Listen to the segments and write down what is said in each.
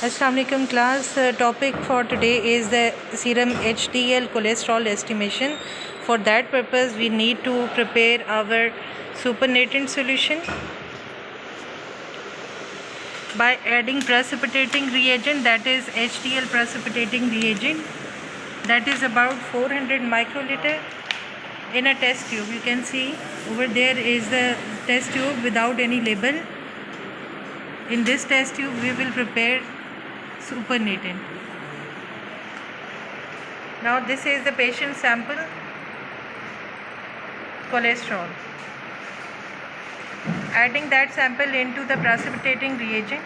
Assalamualaikum class. Topic for today is the serum HDL cholesterol estimation. For that purpose we need to prepare our supernatant solution by adding precipitating reagent, that is HDL precipitating reagent, that is about 400 microliter in a test tube. You can see over there is the test tube without any label. In this test tube we will prepare supernatant. Now this is the patient sample cholesterol. Adding that sample into the precipitating reagent,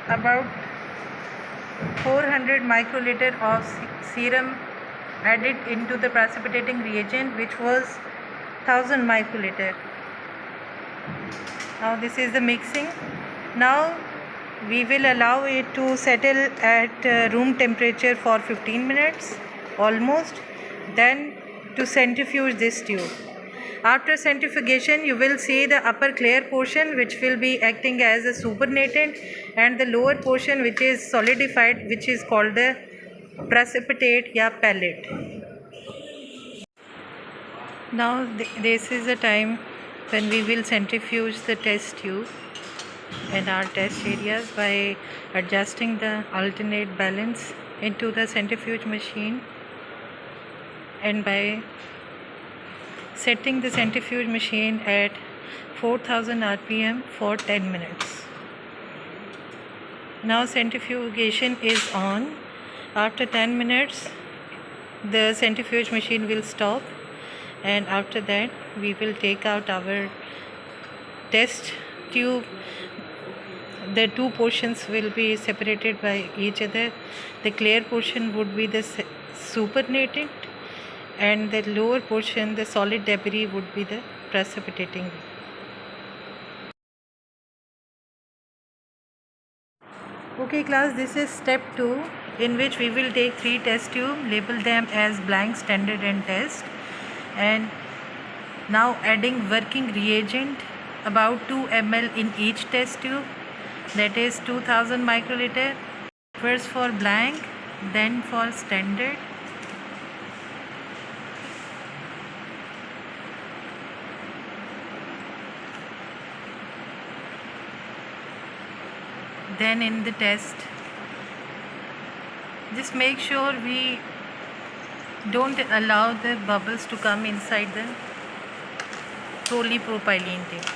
about 400 microliter of serum added into the precipitating reagent, which was 1000 microliter. Now this is the mixing. Now we will allow it to settle at room temperature for 15 minutes almost, then to centrifuge this tube. After centrifugation you will see the upper clear portion which will be acting as a supernatant, and the lower portion which is solidified, which is called the precipitate या pellet. Now this is the time when we will centrifuge the test tube and our test areas by adjusting the alternate balance into the centrifuge machine and by setting the centrifuge machine at 4000 rpm for 10 minutes. Now centrifugation is on. After 10 minutes the centrifuge machine will stop, and after that we will take out our test tube. The two portions will be separated by each other. The clear portion would be the supernatant, and the lower portion, the solid debris, would be the precipitating. Okay class, this is step 2, in which we will take 3 test tubes, label them as blank, standard and test, and now adding working reagent about 2 ml in each test tube, that is 2000 microliter, first for blank, then for standard. Then in the test, just make sure we don't allow the bubbles to come inside the polypropylene tape.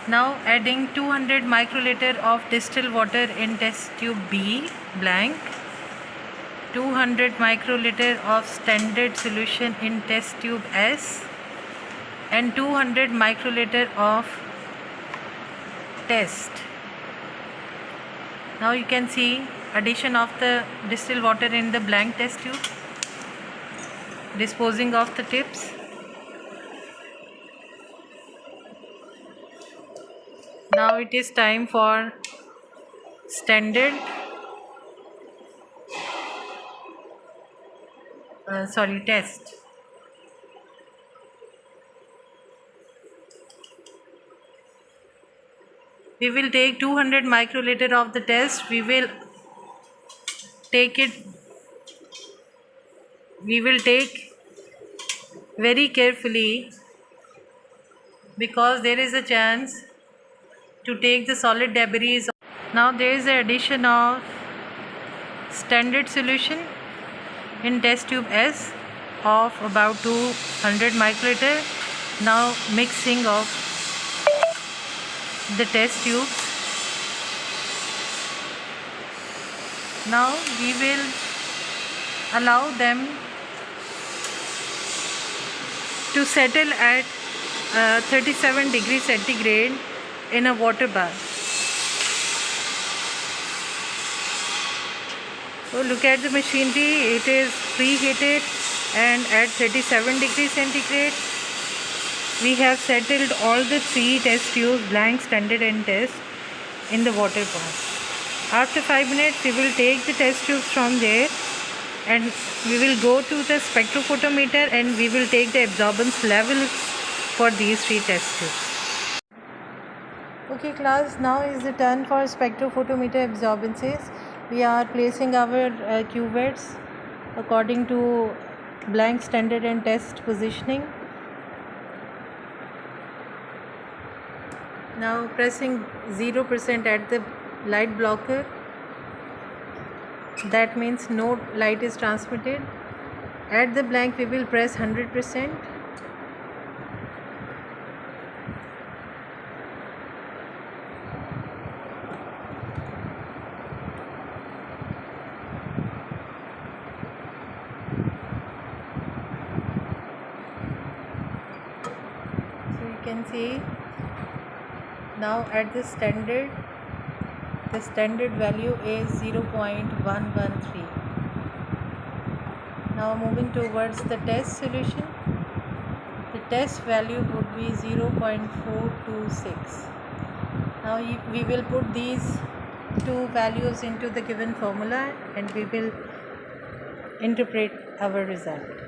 Now adding 200 microliter of distilled water in test tube B, blank, 200 microliter of standard solution in test tube S, and 200 microliter of test. Now you can see addition of the distilled water in the blank test tube, disposing of the tips. Now it is time for standard test. We will take 200 microliter of the test. We will take very carefully, because there is a chance to take the solid debris. Now there is the addition of standard solution in test tube S of about 200 microliter. Now mixing of the test tubes. Now we will allow them to settle at 37 degrees centigrade in a water bath. So look at the machinery, it is preheated, and at 37 degrees centigrade we have settled all the 3 test tubes, blank, standard and test, in the water bath. After 5 minutes we will take the test tubes from there and we will go to the spectrophotometer and we will take the absorbance levels for these 3 test tubes. Okay class, now is the turn for spectrophotometer absorbances. We are placing our cuvettes according to blank, standard and test positioning. Now pressing 0% at the light blocker, that means no light is transmitted. At the blank we will press 100%. So you can see now at the standard value is 0.113. Now moving towards the test solution, the test value would be 0.426. Now we will put these two values into the given formula and we will interpret our result.